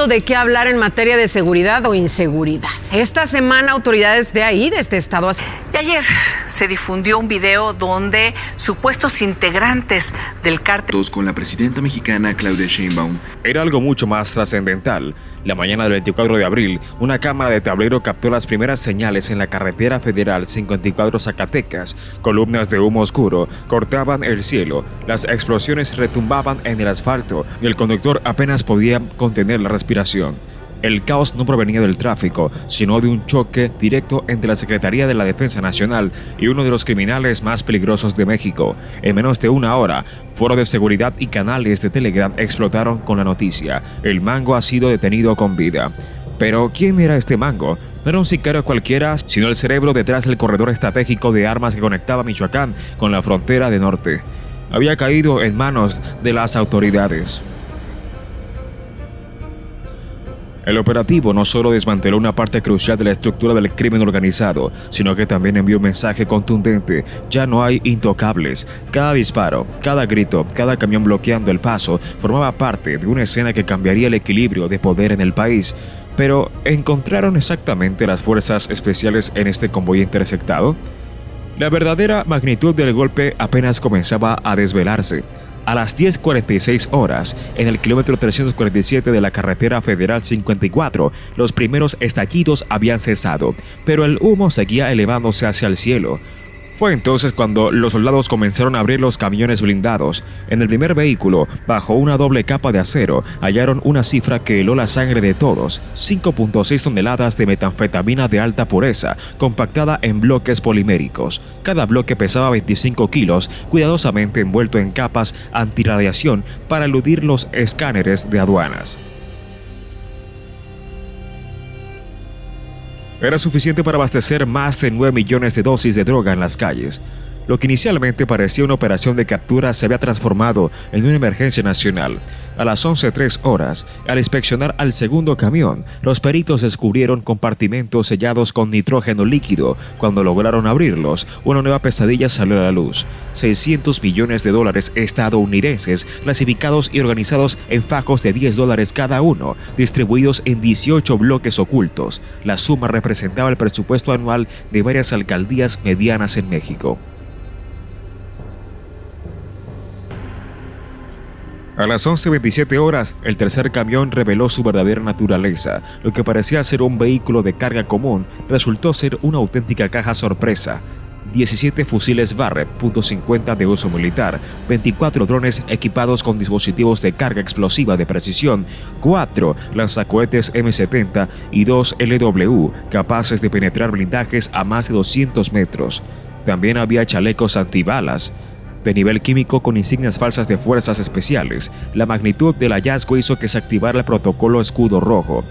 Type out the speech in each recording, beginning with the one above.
dando de qué hablar en materia de seguridad o inseguridad. Esta semana autoridades de este estado. Y ayer se difundió un video donde supuestos integrantes del cártel con la presidenta mexicana Claudia Sheinbaum. Era algo mucho más trascendental. La mañana del 24 de abril, una cámara de tablero captó las primeras señales en la carretera federal 54 Zacatecas. Columnas de humo oscuro cortaban el cielo, las explosiones retumbaban en el asfalto y el conductor apenas podía contener la respiración. El caos no provenía del tráfico, sino de un choque directo entre la Secretaría de la Defensa Nacional y uno de los criminales más peligrosos de México. En menos de una hora, foros de seguridad y canales de Telegram explotaron con la noticia: el Mango ha sido detenido con vida. Pero, ¿quién era este Mango? No era un sicario cualquiera, sino el cerebro detrás del corredor estratégico de armas que conectaba Michoacán con la frontera de norte. Había caído en manos de las autoridades. El operativo no solo desmanteló una parte crucial de la estructura del crimen organizado, sino que también envió un mensaje contundente: ya no hay intocables. Cada disparo, cada grito, cada camión bloqueando el paso formaba parte de una escena que cambiaría el equilibrio de poder en el país. Pero, ¿encontraron exactamente las fuerzas especiales en este convoy intersectado? La verdadera magnitud del golpe apenas comenzaba a desvelarse. A las 10:46 horas, en el kilómetro 347 de la carretera federal 54, los primeros estallidos habían cesado, pero el humo seguía elevándose hacia el cielo. Fue entonces cuando los soldados comenzaron a abrir los camiones blindados. En el primer vehículo, bajo una doble capa de acero, hallaron una cifra que heló la sangre de todos: 5.6 toneladas de metanfetamina de alta pureza, compactada en bloques poliméricos. Cada bloque pesaba 25 kilos, cuidadosamente envuelto en capas antirradiación para eludir los escáneres de aduanas. Era suficiente para abastecer más de 9 millones de dosis de droga en las calles. Lo que inicialmente parecía una operación de captura se había transformado en una emergencia nacional. A las 11:03 horas, al inspeccionar al segundo camión, los peritos descubrieron compartimentos sellados con nitrógeno líquido. Cuando lograron abrirlos, una nueva pesadilla salió a la luz: $600 millones estadounidenses, clasificados y organizados en fajos de $10 cada uno, distribuidos en 18 bloques ocultos. La suma representaba el presupuesto anual de varias alcaldías medianas en México. A las 11:27 horas, el tercer camión reveló su verdadera naturaleza. Lo que parecía ser un vehículo de carga común resultó ser una auténtica caja sorpresa. 17 fusiles Barrett .50 de uso militar, 24 drones equipados con dispositivos de carga explosiva de precisión, 4 lanzacohetes M70 y 2 LW capaces de penetrar blindajes a más de 200 metros. También había chalecos antibalas de nivel químico con insignias falsas de fuerzas especiales. La magnitud del hallazgo hizo que se activara el protocolo Escudo Rojo.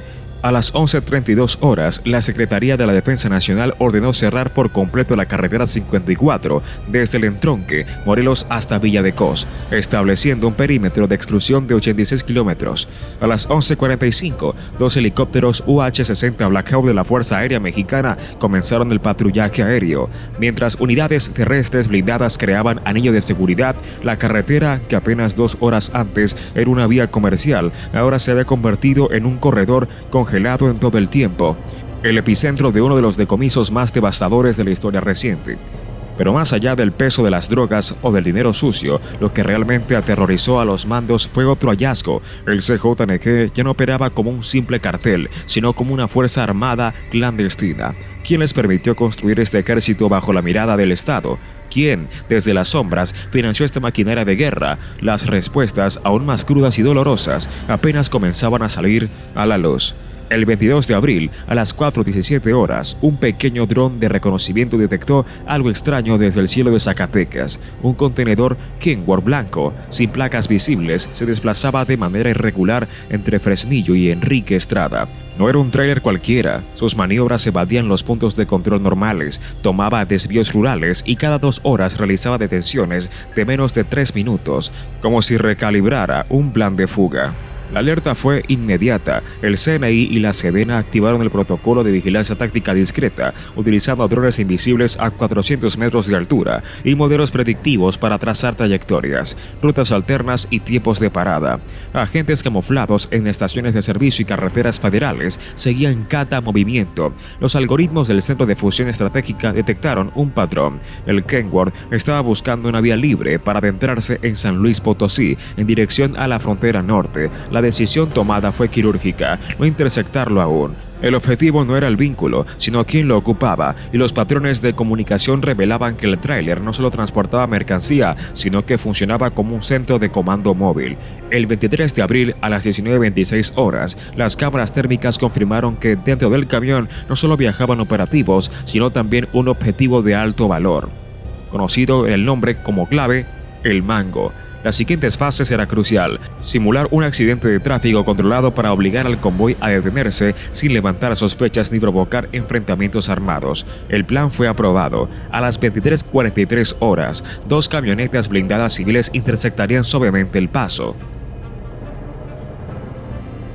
A las 11:32 horas, la Secretaría de la Defensa Nacional ordenó cerrar por completo la carretera 54 desde el entronque Morelos hasta Villa de Cos, estableciendo un perímetro de exclusión de 86 kilómetros. A las 11:45, 2 helicópteros UH-60 Black Hawk de la Fuerza Aérea Mexicana comenzaron el patrullaje aéreo. Mientras unidades terrestres blindadas creaban anillo de seguridad, la carretera, que apenas 2 horas antes era una vía comercial, ahora se había convertido en un corredor congelado en todo el tiempo, el epicentro de uno de los decomisos más devastadores de la historia reciente. Pero más allá del peso de las drogas o del dinero sucio, lo que realmente aterrorizó a los mandos fue otro hallazgo. El CJNG ya no operaba como un simple cartel, sino como una fuerza armada clandestina. ¿Quién les permitió construir este ejército bajo la mirada del Estado? ¿Quién, desde las sombras, financió esta maquinaria de guerra? Las respuestas, aún más crudas y dolorosas, apenas comenzaban a salir a la luz. El 22 de abril, a las 4:17 horas, un pequeño dron de reconocimiento detectó algo extraño desde el cielo de Zacatecas. Un contenedor Kenworth blanco, sin placas visibles, se desplazaba de manera irregular entre Fresnillo y Enrique Estrada. No era un tráiler cualquiera. Sus maniobras evadían los puntos de control normales, tomaba desvíos rurales y cada 2 horas realizaba detenciones de menos de 3 minutos, como si recalibrara un plan de fuga. La alerta fue inmediata. El CNI y la Sedena activaron el protocolo de vigilancia táctica discreta, utilizando drones invisibles a 400 metros de altura y modelos predictivos para trazar trayectorias, rutas alternas y tiempos de parada. Agentes camuflados en estaciones de servicio y carreteras federales seguían cada movimiento. Los algoritmos del Centro de Fusión Estratégica detectaron un patrón. El Kenworth estaba buscando una vía libre para adentrarse en San Luis Potosí en dirección a la frontera norte. La decisión tomada fue quirúrgica, no intersectarlo aún. El objetivo no era el vínculo, sino quién lo ocupaba, y los patrones de comunicación revelaban que el tráiler no solo transportaba mercancía, sino que funcionaba como un centro de comando móvil. El 23 de abril a las 19:26 horas, las cámaras térmicas confirmaron que dentro del camión no solo viajaban operativos, sino también un objetivo de alto valor, conocido en el nombre como clave, el Mango. Las siguientes fases era crucial: simular un accidente de tráfico controlado para obligar al convoy a detenerse sin levantar sospechas ni provocar enfrentamientos armados. El plan fue aprobado. A las 23:43 horas, 2 camionetas blindadas civiles intersectarían suavemente el paso.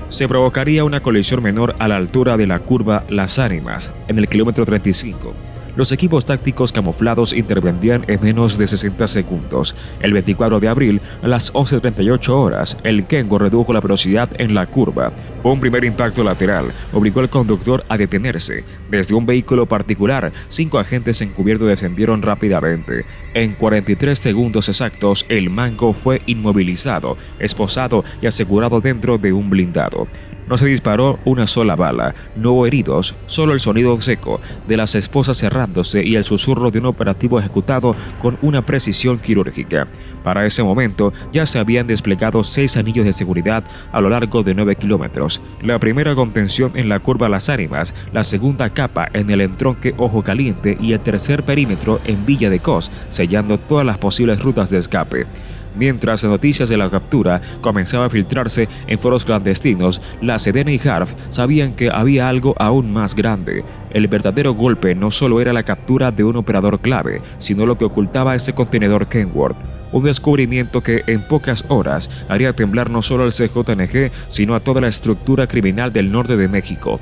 Se provocaría una colisión menor a la altura de la curva Las Ánimas, en el kilómetro 35. Los equipos tácticos camuflados intervendrían en menos de 60 segundos. El 24 de abril, a las 11:38 horas, el Kenworth redujo la velocidad en la curva. Un primer impacto lateral obligó al conductor a detenerse. Desde un vehículo particular, 5 agentes encubiertos descendieron rápidamente. En 43 segundos exactos, el Mango fue inmovilizado, esposado y asegurado dentro de un blindado. No se disparó una sola bala, no hubo heridos, solo el sonido seco de las esposas cerrándose y el susurro de un operativo ejecutado con una precisión quirúrgica. Para ese momento ya se habían desplegado 6 anillos de seguridad a lo largo de 9 kilómetros. La primera contención en la curva Las Ánimas, la segunda capa en el entronque Ojo Caliente y el tercer perímetro en Villa de Cos, sellando todas las posibles rutas de escape. Mientras las noticias de la captura comenzaban a filtrarse en foros clandestinos, la Sedena y HARF sabían que había algo aún más grande. El verdadero golpe no solo era la captura de un operador clave, sino lo que ocultaba ese contenedor Kenworth. Un descubrimiento que en pocas horas haría temblar no solo al CJNG, sino a toda la estructura criminal del norte de México.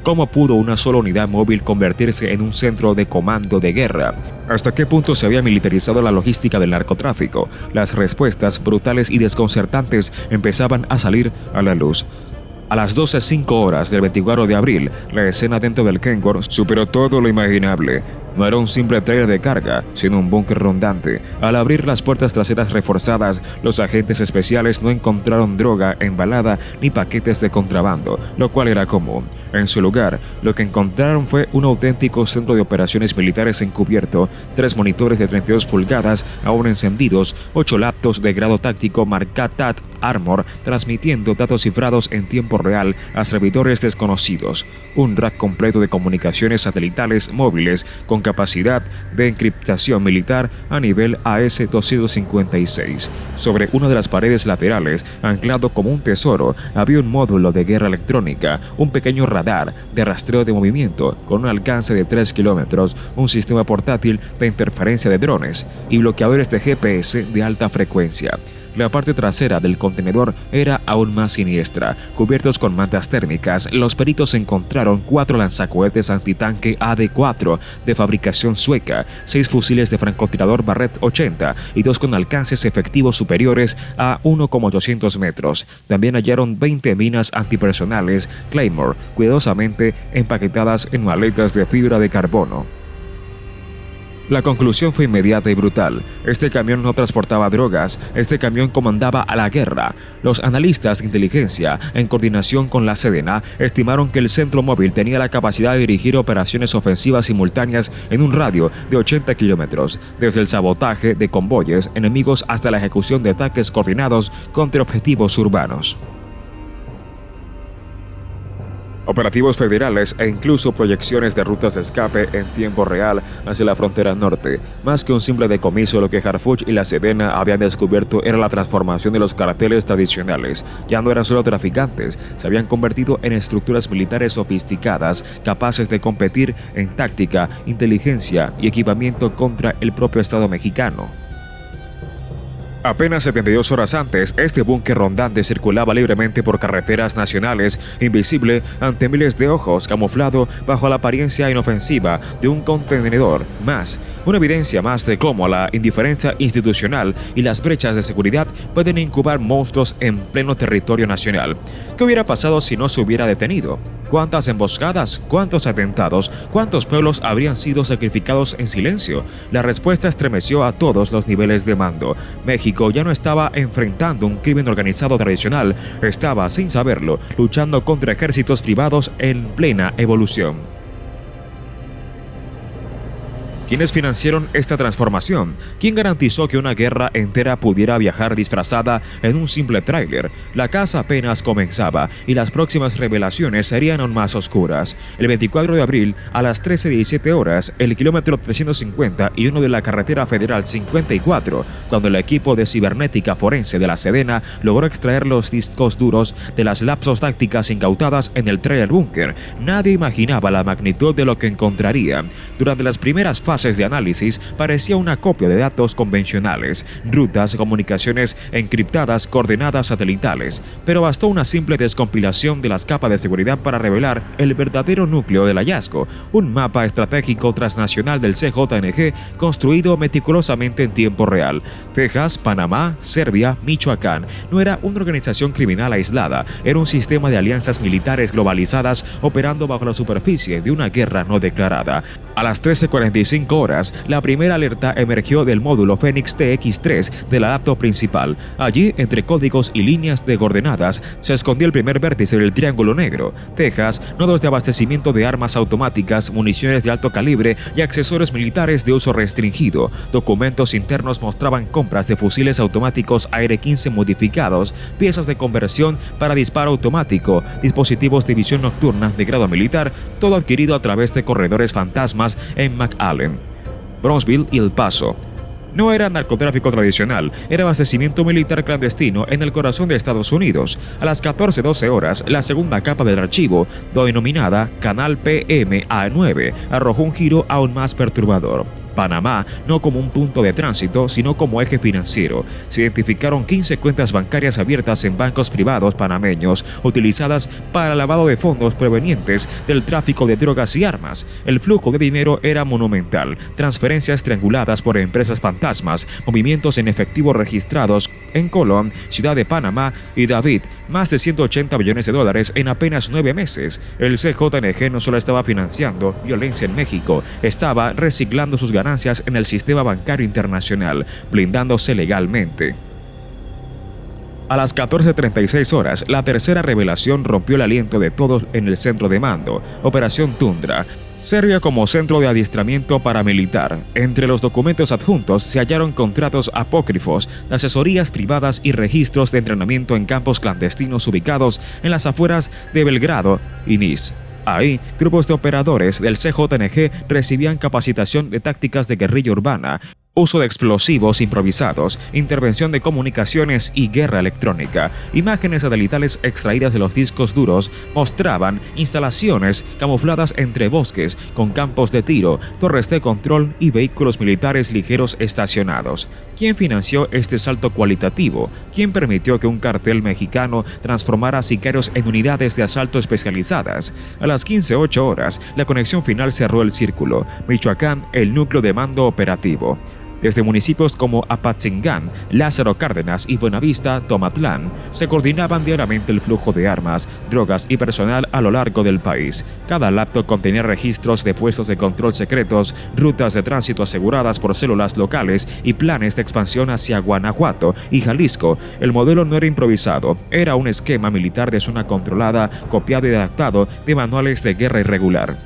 ¿Cómo pudo una sola unidad móvil convertirse en un centro de comando de guerra? ¿Hasta qué punto se había militarizado la logística del narcotráfico? Las respuestas brutales y desconcertantes empezaban a salir a la luz. A las 12:05 horas del 24 de abril, la escena dentro del Kenworth superó todo lo imaginable. No era un simple tráiler de carga, sino un búnker rondante. Al abrir las puertas traseras reforzadas, los agentes especiales no encontraron droga embalada ni paquetes de contrabando, lo cual era común. En su lugar, lo que encontraron fue un auténtico centro de operaciones militares encubierto, 3 monitores de 32 pulgadas aún encendidos, 8 laptops de grado táctico marca TAT Armor transmitiendo datos cifrados en tiempo real a servidores desconocidos, un rack completo de comunicaciones satelitales móviles con capacidad de encriptación militar a nivel AS-256. Sobre una de las paredes laterales, anclado como un tesoro, había un módulo de guerra electrónica, un pequeño radar de rastreo de movimiento con un alcance de 3 kilómetros, un sistema portátil de interferencia de drones y bloqueadores de GPS de alta frecuencia. La parte trasera del contenedor era aún más siniestra. Cubiertos con mantas térmicas, los peritos encontraron 4 lanzacohetes antitanque AD-4 de fabricación sueca, 6 fusiles de francotirador Barrett 80 y 2 con alcances efectivos superiores a 1,800 metros. También hallaron 20 minas antipersonales Claymore, cuidadosamente empaquetadas en maletas de fibra de carbono. La conclusión fue inmediata y brutal. Este camión no transportaba drogas, este camión comandaba a la guerra. Los analistas de inteligencia, en coordinación con la Sedena, estimaron que el centro móvil tenía la capacidad de dirigir operaciones ofensivas simultáneas en un radio de 80 kilómetros, desde el sabotaje de convoyes enemigos hasta la ejecución de ataques coordinados contra objetivos urbanos. Operativos federales e incluso proyecciones de rutas de escape en tiempo real hacia la frontera norte. Más que un simple decomiso, lo que Harfuch y la Sedena habían descubierto era la transformación de los carteles tradicionales. Ya no eran solo traficantes, se habían convertido en estructuras militares sofisticadas, capaces de competir en táctica, inteligencia y equipamiento contra el propio Estado mexicano. Apenas 72 horas antes, este búnker rondante circulaba libremente por carreteras nacionales, invisible ante miles de ojos, camuflado bajo la apariencia inofensiva de un contenedor más. Una evidencia más de cómo la indiferencia institucional y las brechas de seguridad pueden incubar monstruos en pleno territorio nacional. ¿Qué hubiera pasado si no se hubiera detenido? ¿Cuántas emboscadas? ¿Cuántos atentados? ¿Cuántos pueblos habrían sido sacrificados en silencio? La respuesta estremeció a todos los niveles de mando. México ya no estaba enfrentando un crimen organizado tradicional, estaba, sin saberlo, luchando contra ejércitos privados en plena evolución. ¿Quiénes financiaron esta transformación? ¿Quién garantizó que una guerra entera pudiera viajar disfrazada en un simple tráiler? La caza apenas comenzaba y las próximas revelaciones serían aún más oscuras. El 24 de abril, a las 13:17 horas, el kilómetro 351 de la carretera federal 54, cuando el equipo de cibernética forense de la Sedena logró extraer los discos duros de las lapsos tácticas incautadas en el tráiler búnker, nadie imaginaba la magnitud de lo que encontrarían. Durante las primeras fases de análisis parecía una copia de datos convencionales, rutas, comunicaciones encriptadas, coordenadas satelitales, pero bastó una simple descompilación de las capas de seguridad para revelar el verdadero núcleo del hallazgo, un mapa estratégico transnacional del CJNG construido meticulosamente en tiempo real. Texas, Panamá, Serbia, Michoacán. No era una organización criminal aislada, era un sistema de alianzas militares globalizadas operando bajo la superficie de una guerra no declarada. A las 13:45 horas, la primera alerta emergió del módulo Fénix TX-3 de la laptop principal. Allí, entre códigos y líneas de coordenadas, se escondía el primer vértice del Triángulo Negro. Texas, nodos de abastecimiento de armas automáticas, municiones de alto calibre y accesorios militares de uso restringido. Documentos internos mostraban compras de fusiles automáticos AR-15 modificados, piezas de conversión para disparo automático, dispositivos de visión nocturna de grado militar, todo adquirido a través de corredores fantasmas en McAllen, Brownsville y El Paso. No era narcotráfico tradicional, era abastecimiento militar clandestino en el corazón de Estados Unidos. A las 14:12 horas, la segunda capa del archivo, denominada Canal PMA9, arrojó un giro aún más perturbador. Panamá, no como un punto de tránsito, sino como eje financiero. Se identificaron 15 cuentas bancarias abiertas en bancos privados panameños, utilizadas para lavado de fondos provenientes del tráfico de drogas y armas. El flujo de dinero era monumental, transferencias trianguladas por empresas fantasmas, movimientos en efectivo registrados en Colón, Ciudad de Panamá y David, más de $180 millones en apenas 9 meses. El CJNG no solo estaba financiando violencia en México, estaba reciclando sus ganancias en el sistema bancario internacional, blindándose legalmente. A las 14:36 horas, la tercera revelación rompió el aliento de todos en el centro de mando, Operación Tundra. Servía como centro de adiestramiento paramilitar. Entre los documentos adjuntos se hallaron contratos apócrifos, asesorías privadas y registros de entrenamiento en campos clandestinos ubicados en las afueras de Belgrado y Niš. Ahí, grupos de operadores del CJNG recibían capacitación de tácticas de guerrilla urbana, uso de explosivos improvisados, intervención de comunicaciones y guerra electrónica. Imágenes satelitales extraídas de los discos duros mostraban instalaciones camufladas entre bosques, con campos de tiro, torres de control y vehículos militares ligeros estacionados. ¿Quién financió este salto cualitativo? ¿Quién permitió que un cartel mexicano transformara sicarios en unidades de asalto especializadas? A las 15:08 horas, la conexión final cerró el círculo. Michoacán, el núcleo de mando operativo. Desde municipios como Apatzingán, Lázaro Cárdenas y Buenavista, Tomatlán, se coordinaban diariamente el flujo de armas, drogas y personal a lo largo del país. Cada laptop contenía registros de puestos de control secretos, rutas de tránsito aseguradas por células locales y planes de expansión hacia Guanajuato y Jalisco. El modelo no era improvisado, era un esquema militar de zona controlada, copiado y adaptado de manuales de guerra irregular.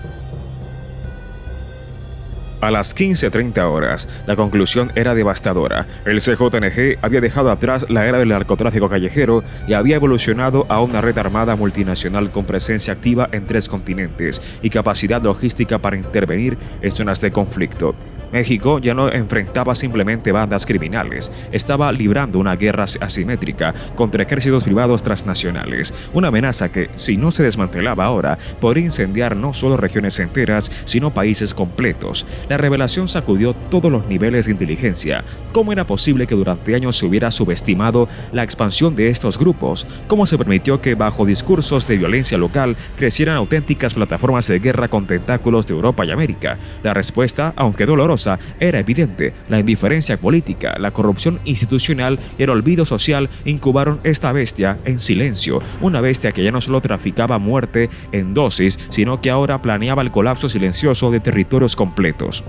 A las 15:30 horas, la conclusión era devastadora. El CJNG había dejado atrás la era del narcotráfico callejero y había evolucionado a una red armada multinacional con presencia activa en 3 continentes y capacidad logística para intervenir en zonas de conflicto. México ya no enfrentaba simplemente bandas criminales, estaba librando una guerra asimétrica contra ejércitos privados transnacionales, una amenaza que, si no se desmantelaba ahora, podría incendiar no solo regiones enteras, sino países completos. La revelación sacudió todos los niveles de inteligencia. ¿Cómo era posible que durante años se hubiera subestimado la expansión de estos grupos? ¿Cómo se permitió que bajo discursos de violencia local crecieran auténticas plataformas de guerra con tentáculos de Europa y América? La respuesta, aunque dolorosa, era evidente. La indiferencia política, la corrupción institucional y el olvido social incubaron esta bestia en silencio, una bestia que ya no solo traficaba muerte en dosis, sino que ahora planeaba el colapso silencioso de territorios completos.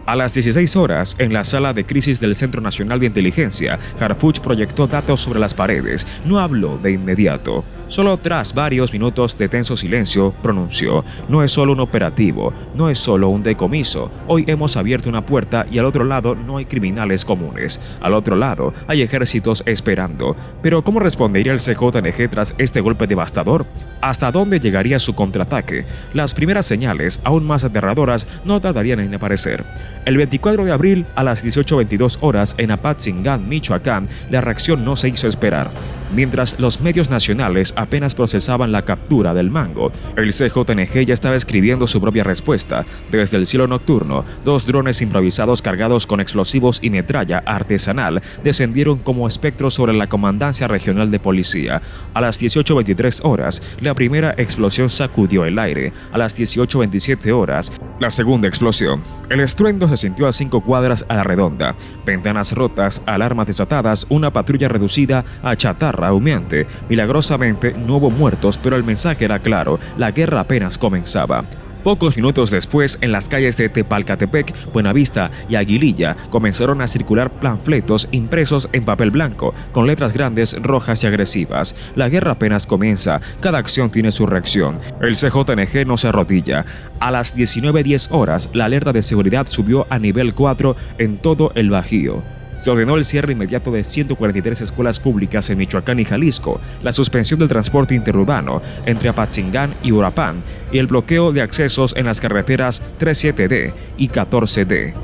A las 16 horas, en la sala de crisis del Centro Nacional de Inteligencia, Harfuch proyectó datos sobre las paredes. No habló de inmediato. Solo tras varios minutos de tenso silencio, pronunció: no es solo un operativo, no es solo un decomiso. Hoy hemos abierto una puerta y al otro lado no hay criminales comunes. Al otro lado hay ejércitos esperando. Pero ¿cómo respondería el CJNG tras este golpe devastador? ¿Hasta dónde llegaría su contraataque? Las primeras señales, aún más aterradoras, no tardarían en aparecer. El 24 de abril, a las 18:22 horas, en Apatzingán, Michoacán, la reacción no se hizo esperar. Mientras los medios nacionales apenas procesaban la captura del Mango, el CJNG ya estaba escribiendo su propia respuesta. Desde el cielo nocturno, 2 drones improvisados cargados con explosivos y metralla artesanal descendieron como espectros sobre la Comandancia Regional de Policía. A las 18:23 horas, la primera explosión sacudió el aire. A las 18:27 horas, la segunda explosión. El estruendo se sintió a 5 cuadras a la redonda. Ventanas rotas, alarmas desatadas, una patrulla reducida a chatarra humeante. Milagrosamente no hubo muertos, pero el mensaje era claro: la guerra apenas comenzaba. Pocos minutos después, en las calles de Tepalcatepec, Buenavista y Aguililla, comenzaron a circular panfletos impresos en papel blanco, con letras grandes, rojas y agresivas. La guerra apenas comienza, cada acción tiene su reacción. El CJNG no se arrodilla. A las 19:10 horas, la alerta de seguridad subió a nivel 4 en todo el Bajío. Se ordenó el cierre inmediato de 143 escuelas públicas en Michoacán y Jalisco, la suspensión del transporte interurbano entre Apatzingán y Uruapan y el bloqueo de accesos en las carreteras 37D y 14D,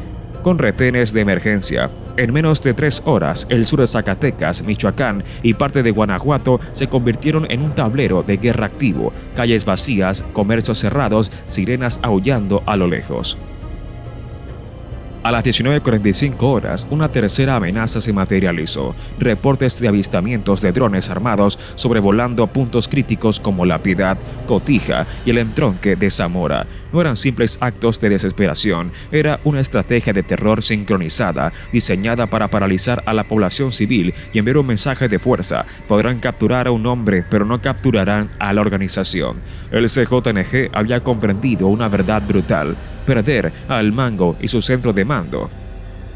con retenes de emergencia. En menos de 3 horas, el sur de Zacatecas, Michoacán y parte de Guanajuato se convirtieron en un tablero de guerra activo, calles vacías, comercios cerrados, sirenas aullando a lo lejos. A las 19:45 horas, una tercera amenaza se materializó. Reportes de avistamientos de drones armados sobrevolando puntos críticos como La Piedad, Cotija y el entronque de Zamora. No eran simples actos de desesperación, era una estrategia de terror sincronizada, diseñada para paralizar a la población civil y enviar un mensaje de fuerza. Podrán capturar a un hombre, pero no capturarán a la organización. El CJNG había comprendido una verdad brutal: perder al Mango y su centro de mando.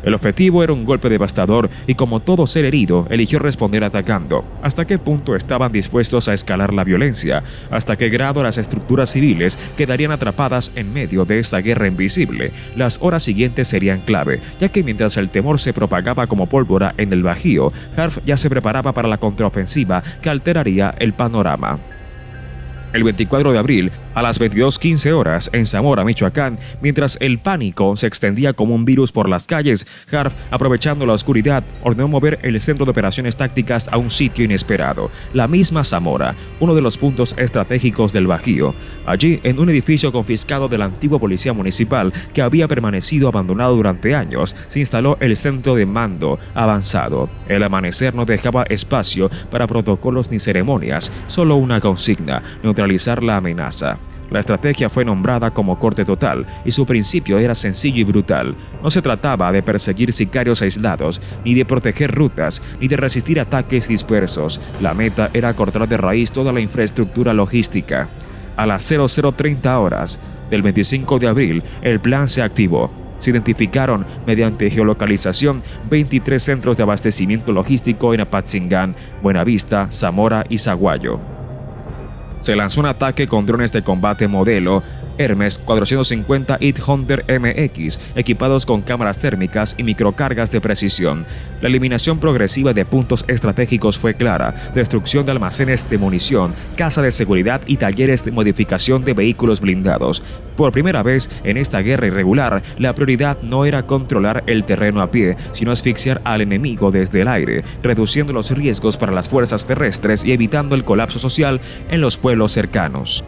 El objetivo era un golpe devastador y, como todo ser herido, eligió responder atacando. ¿Hasta qué punto estaban dispuestos a escalar la violencia? ¿Hasta qué grado las estructuras civiles quedarían atrapadas en medio de esta guerra invisible? Las horas siguientes serían clave, ya que mientras el temor se propagaba como pólvora en el Bajío, Harf ya se preparaba para la contraofensiva que alteraría el panorama. El 24 de abril, a las 22:15 horas, en Zamora, Michoacán, mientras el pánico se extendía como un virus por las calles, Harf, aprovechando la oscuridad, ordenó mover el centro de operaciones tácticas a un sitio inesperado, la misma Zamora, uno de los puntos estratégicos del Bajío. Allí, en un edificio confiscado de la antigua policía municipal que había permanecido abandonado durante años, se instaló el centro de mando avanzado. El amanecer no dejaba espacio para protocolos ni ceremonias, solo una consigna: neutralizar la amenaza. La estrategia fue nombrada como corte total y su principio era sencillo y brutal. No se trataba de perseguir sicarios aislados, ni de proteger rutas, ni de resistir ataques dispersos. La meta era cortar de raíz toda la infraestructura logística. A las 00:30 horas del 25 de abril, el plan se activó. Se identificaron mediante geolocalización 23 centros de abastecimiento logístico en Apatzingán, Buenavista, Zamora y Zaguayo. Se lanzó un ataque con drones de combate modelo Hermes 450-800 MX, equipados con cámaras térmicas y microcargas de precisión. La eliminación progresiva de puntos estratégicos fue clara: destrucción de almacenes de munición, casa de seguridad y talleres de modificación de vehículos blindados. Por primera vez en esta guerra irregular, la prioridad no era controlar el terreno a pie, sino asfixiar al enemigo desde el aire, reduciendo los riesgos para las fuerzas terrestres y evitando el colapso social en los pueblos cercanos.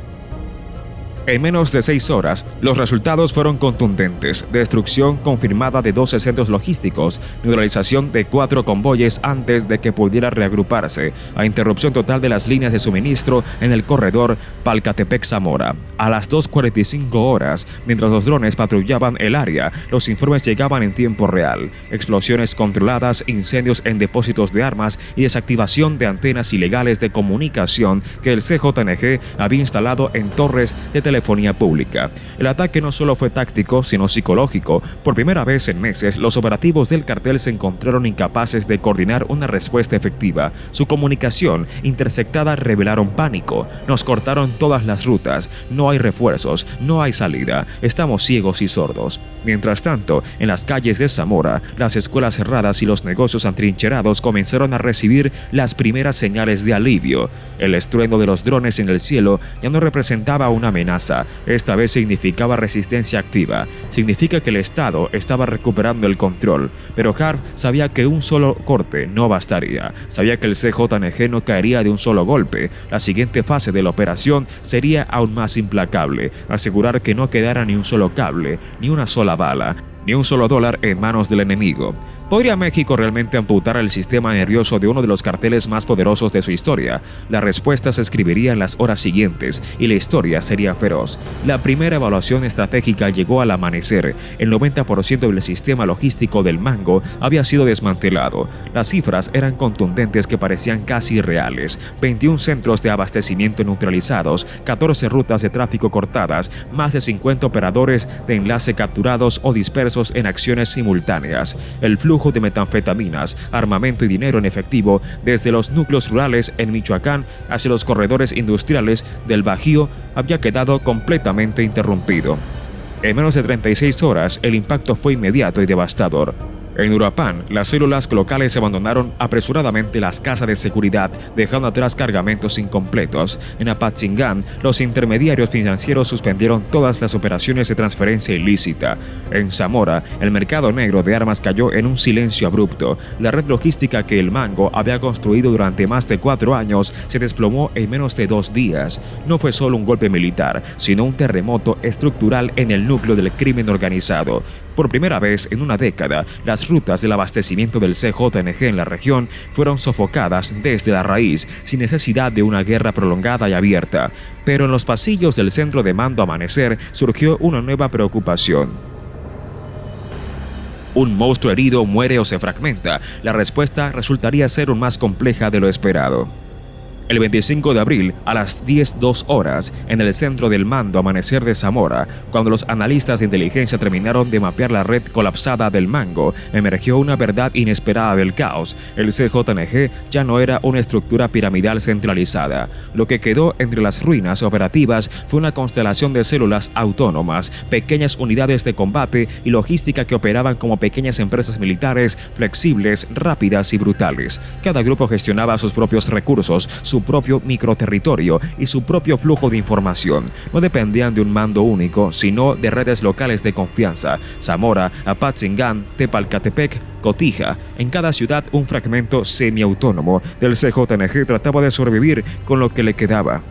En menos de 6 horas, los resultados fueron contundentes: destrucción confirmada de 12 centros logísticos, neutralización de 4 convoyes antes de que pudiera reagruparse, a interrupción total de las líneas de suministro en el corredor Palcatepec-Zamora. A las 2:45 horas, mientras los drones patrullaban el área, los informes llegaban en tiempo real: explosiones controladas, incendios en depósitos de armas y desactivación de antenas ilegales de comunicación que el CJNG había instalado en torres de telefonía pública. El ataque no solo fue táctico, sino psicológico. Por primera vez en meses, los operativos del cartel se encontraron incapaces de coordinar una respuesta efectiva. Su comunicación intersectada revelaron pánico. Nos cortaron todas las rutas. No hay refuerzos, no hay salida. Estamos ciegos y sordos. Mientras tanto, en las calles de Zamora, las escuelas cerradas y los negocios atrincherados comenzaron a recibir las primeras señales de alivio. El estruendo de los drones en el cielo ya no representaba una amenaza. Esta vez significaba resistencia activa. Significa que el Estado estaba recuperando el control. Pero Harp sabía que un solo corte no bastaría. Sabía que el CJNG no caería de un solo golpe. La siguiente fase de la operación sería aún más implacable: asegurar que no quedara ni un solo cable, ni una sola bala, ni un solo dólar en manos del enemigo. ¿Podría México realmente amputar el sistema nervioso de uno de los carteles más poderosos de su historia? La respuesta se escribiría en las horas siguientes y la historia sería feroz. La primera evaluación estratégica llegó al amanecer. El 90% del sistema logístico del Mango había sido desmantelado. Las cifras eran contundentes, que parecían casi irreales: 21 centros de abastecimiento neutralizados, 14 rutas de tráfico cortadas, más de 50 operadores de enlace capturados o dispersos en acciones simultáneas. El flujo de metanfetaminas, armamento y dinero en efectivo desde los núcleos rurales en Michoacán hacia los corredores industriales del Bajío había quedado completamente interrumpido. En menos de 36 horas, el impacto fue inmediato y devastador. En Uruapan, las células locales abandonaron apresuradamente las casas de seguridad, dejando atrás cargamentos incompletos. En Apatzingán, los intermediarios financieros suspendieron todas las operaciones de transferencia ilícita. En Zamora, el mercado negro de armas cayó en un silencio abrupto. La red logística que el Mango había construido durante más de 4 años se desplomó en menos de 2 días. No fue solo un golpe militar, sino un terremoto estructural en el núcleo del crimen organizado. Por primera vez en una década, las rutas del abastecimiento del CJNG en la región fueron sofocadas desde la raíz, sin necesidad de una guerra prolongada y abierta. Pero en los pasillos del centro de mando Amanecer surgió una nueva preocupación. ¿Un monstruo herido muere o se fragmenta? La respuesta resultaría ser aún más compleja de lo esperado. El 25 de abril, a las 10:02 horas, en el centro del mando Amanecer de Zamora, cuando los analistas de inteligencia terminaron de mapear la red colapsada del Mango, emergió una verdad inesperada del caos. El CJNG ya no era una estructura piramidal centralizada. Lo que quedó entre las ruinas operativas fue una constelación de células autónomas, pequeñas unidades de combate y logística que operaban como pequeñas empresas militares flexibles, rápidas y brutales. Cada grupo gestionaba sus propios recursos, su propio microterritorio y su propio flujo de información. No dependían de un mando único, sino de redes locales de confianza: Zamora, Apatzingán, Tepalcatepec, Cotija. En cada ciudad un fragmento semiautónomo del CJNG trataba de sobrevivir con lo que le quedaba.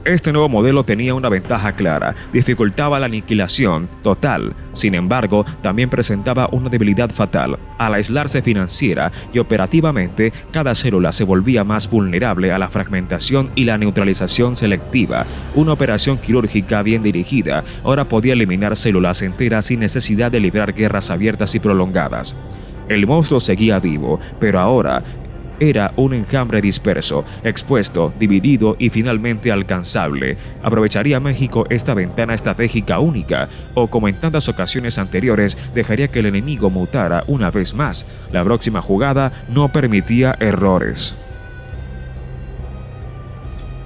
Este nuevo modelo tenía una ventaja clara: dificultaba la aniquilación total. Sin embargo, también presentaba una debilidad fatal. Al aislarse financiera y operativamente, cada célula se volvía más vulnerable a la fragmentación y la neutralización selectiva. Una operación quirúrgica bien dirigida ahora podía eliminar células enteras sin necesidad de librar guerras abiertas y prolongadas. El monstruo seguía vivo, pero ahora era un enjambre disperso, expuesto, dividido y finalmente alcanzable. ¿Aprovecharía México esta ventana estratégica única? ¿O, como en tantas ocasiones anteriores, dejaría que el enemigo mutara una vez más? La próxima jugada no permitía errores.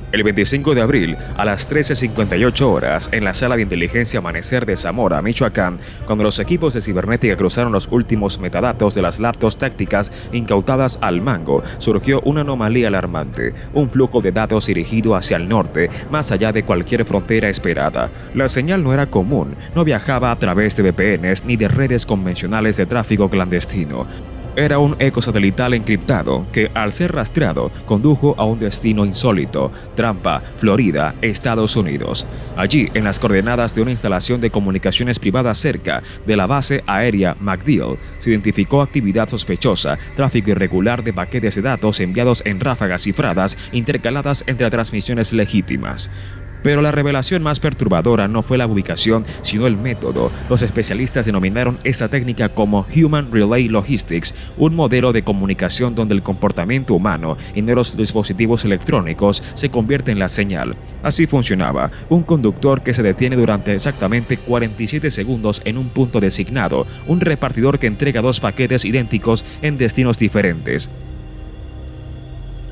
El 25 de abril, a las 13:58 horas, en la sala de inteligencia Amanecer de Zamora, Michoacán, cuando los equipos de cibernética cruzaron los últimos metadatos de las laptops tácticas incautadas al Mango, surgió una anomalía alarmante, un flujo de datos dirigido hacia el norte, más allá de cualquier frontera esperada. La señal no era común, no viajaba a través de VPNs ni de redes convencionales de tráfico clandestino. Era un eco satelital encriptado que, al ser rastreado, condujo a un destino insólito: Tampa, Florida, Estados Unidos. Allí, en las coordenadas de una instalación de comunicaciones privada cerca de la base aérea MacDill, se identificó actividad sospechosa, tráfico irregular de paquetes de datos enviados en ráfagas cifradas intercaladas entre transmisiones legítimas. Pero la revelación más perturbadora no fue la ubicación, sino el método. Los especialistas denominaron esta técnica como Human Relay Logistics, un modelo de comunicación donde el comportamiento humano y no los dispositivos electrónicos se convierte en la señal. Así funcionaba: un conductor que se detiene durante exactamente 47 segundos en un punto designado, un repartidor que entrega dos paquetes idénticos en destinos diferentes,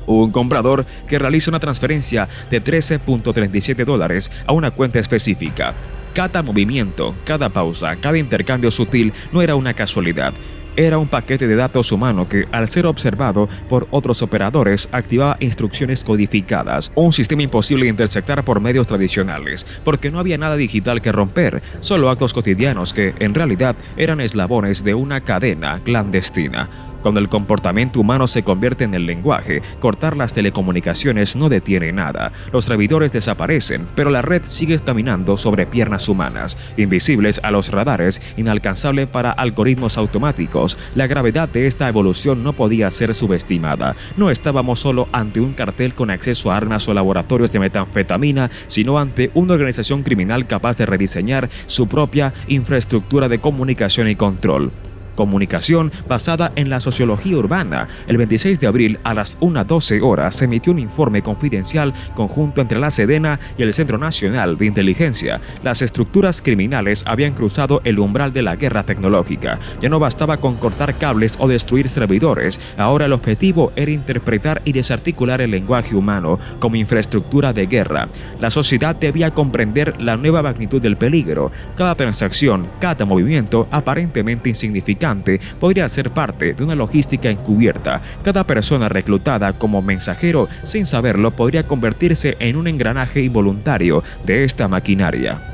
un comprador que realiza una transferencia de $13.37 a una cuenta específica. Cada movimiento, cada pausa, cada intercambio sutil no era una casualidad. Era un paquete de datos humano que, al ser observado por otros operadores, activaba instrucciones codificadas, un sistema imposible de interceptar por medios tradicionales, porque no había nada digital que romper, solo actos cotidianos que, en realidad, eran eslabones de una cadena clandestina. Cuando el comportamiento humano se convierte en el lenguaje, cortar las telecomunicaciones no detiene nada. Los servidores desaparecen, pero la red sigue caminando sobre piernas humanas, invisibles a los radares, inalcanzable para algoritmos automáticos. La gravedad de esta evolución no podía ser subestimada. No estábamos solo ante un cartel con acceso a armas o laboratorios de metanfetamina, sino ante una organización criminal capaz de rediseñar su propia infraestructura de comunicación y control. Comunicación basada en la sociología urbana. El 26 de abril a las 1:12 horas se emitió un informe confidencial conjunto entre la Sedena y el Centro Nacional de Inteligencia. Las estructuras criminales habían cruzado el umbral de la guerra tecnológica. Ya no bastaba con cortar cables o destruir servidores. Ahora el objetivo era interpretar y desarticular el lenguaje humano como infraestructura de guerra. La sociedad debía comprender la nueva magnitud del peligro. Cada transacción, cada movimiento aparentemente insignificante podría ser parte de una logística encubierta. Cada persona reclutada como mensajero, sin saberlo, podría convertirse en un engranaje involuntario de esta maquinaria.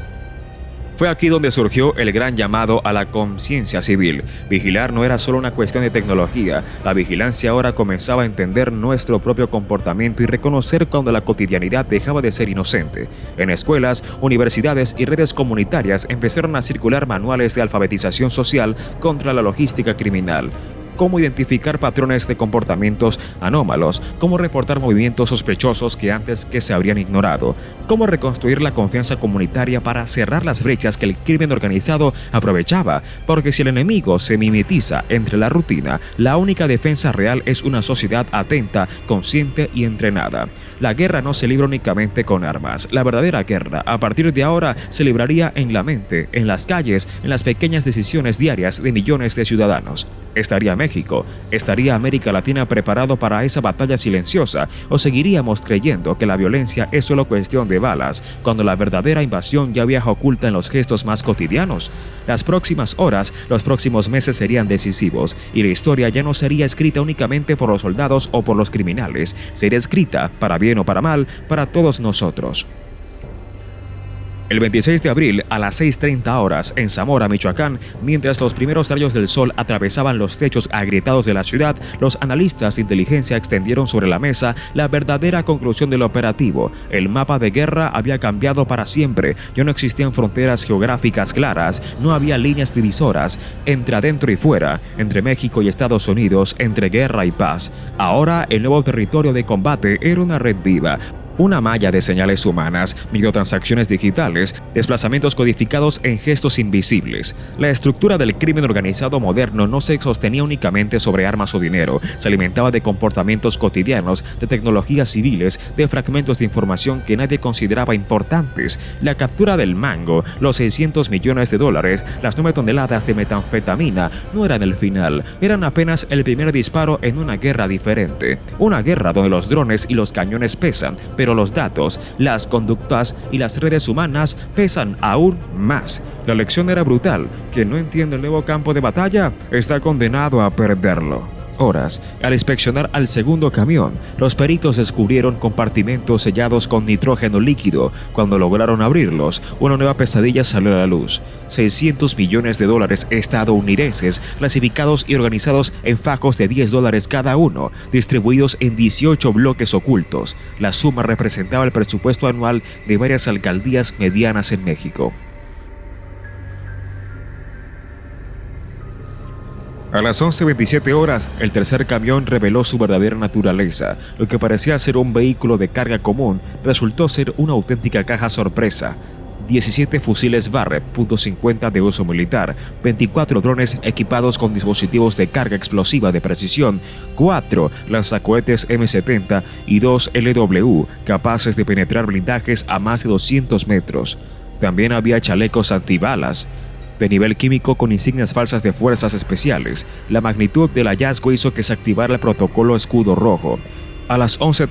Fue aquí donde surgió el gran llamado a la conciencia civil. Vigilar no era solo una cuestión de tecnología. La vigilancia ahora comenzaba a entender nuestro propio comportamiento y reconocer cuando la cotidianidad dejaba de ser inocente. En escuelas, universidades y redes comunitarias empezaron a circular manuales de alfabetización social contra la logística criminal. Cómo identificar patrones de comportamientos anómalos, cómo reportar movimientos sospechosos que antes se habrían ignorado, cómo reconstruir la confianza comunitaria para cerrar las brechas que el crimen organizado aprovechaba, porque si el enemigo se mimetiza entre la rutina, la única defensa real es una sociedad atenta, consciente y entrenada. La guerra no se libra únicamente con armas. La verdadera guerra, a partir de ahora, se libraría en la mente, en las calles, en las pequeñas decisiones diarias de millones de ciudadanos. ¿Estaría México, estaría América Latina preparado para esa batalla silenciosa, o seguiríamos creyendo que la violencia es solo cuestión de balas, cuando la verdadera invasión ya viaja oculta en los gestos más cotidianos? Las próximas horas, los próximos meses serían decisivos, y la historia ya no sería escrita únicamente por los soldados o por los criminales, sería escrita, para bien o para mal, para todos nosotros. El 26 de abril a las 6:30 horas en Zamora, Michoacán, mientras los primeros rayos del sol atravesaban los techos agrietados de la ciudad, los analistas de inteligencia extendieron sobre la mesa la verdadera conclusión del operativo. El mapa de guerra había cambiado para siempre. Ya no existían fronteras geográficas claras, no había líneas divisoras entre adentro y fuera, entre México y Estados Unidos, entre guerra y paz. Ahora el nuevo territorio de combate era una red viva. Una malla de señales humanas, microtransacciones digitales, desplazamientos codificados en gestos invisibles. La estructura del crimen organizado moderno no se sostenía únicamente sobre armas o dinero, se alimentaba de comportamientos cotidianos, de tecnologías civiles, de fragmentos de información que nadie consideraba importantes. La captura del Mango, los $600 millones, las 9 toneladas de metanfetamina no eran el final, eran apenas el primer disparo en una guerra diferente. Una guerra donde los drones y los cañones pesan, pero los datos, las conductas y las redes humanas pesan aún más. La lección era brutal. Quien no entiende el nuevo campo de batalla está condenado a perderlo. Horas. Al inspeccionar al segundo camión, los peritos descubrieron compartimentos sellados con nitrógeno líquido. Cuando lograron abrirlos, una nueva pesadilla salió a la luz. $600 millones estadounidenses, clasificados y organizados en fajos de $10 cada uno, distribuidos en 18 bloques ocultos. La suma representaba el presupuesto anual de varias alcaldías medianas en México. A las 11:27 horas, el tercer camión reveló su verdadera naturaleza. Lo que parecía ser un vehículo de carga común resultó ser una auténtica caja sorpresa. 17 fusiles Barrett .50 de uso militar, 24 drones equipados con dispositivos de carga explosiva de precisión, 4 lanzacohetes M70 y 2 LW capaces de penetrar blindajes a más de 200 metros. También había chalecos antibalas de nivel químico con insignias falsas de fuerzas especiales. La magnitud del hallazgo hizo que se activara el protocolo Escudo Rojo. A las 11:30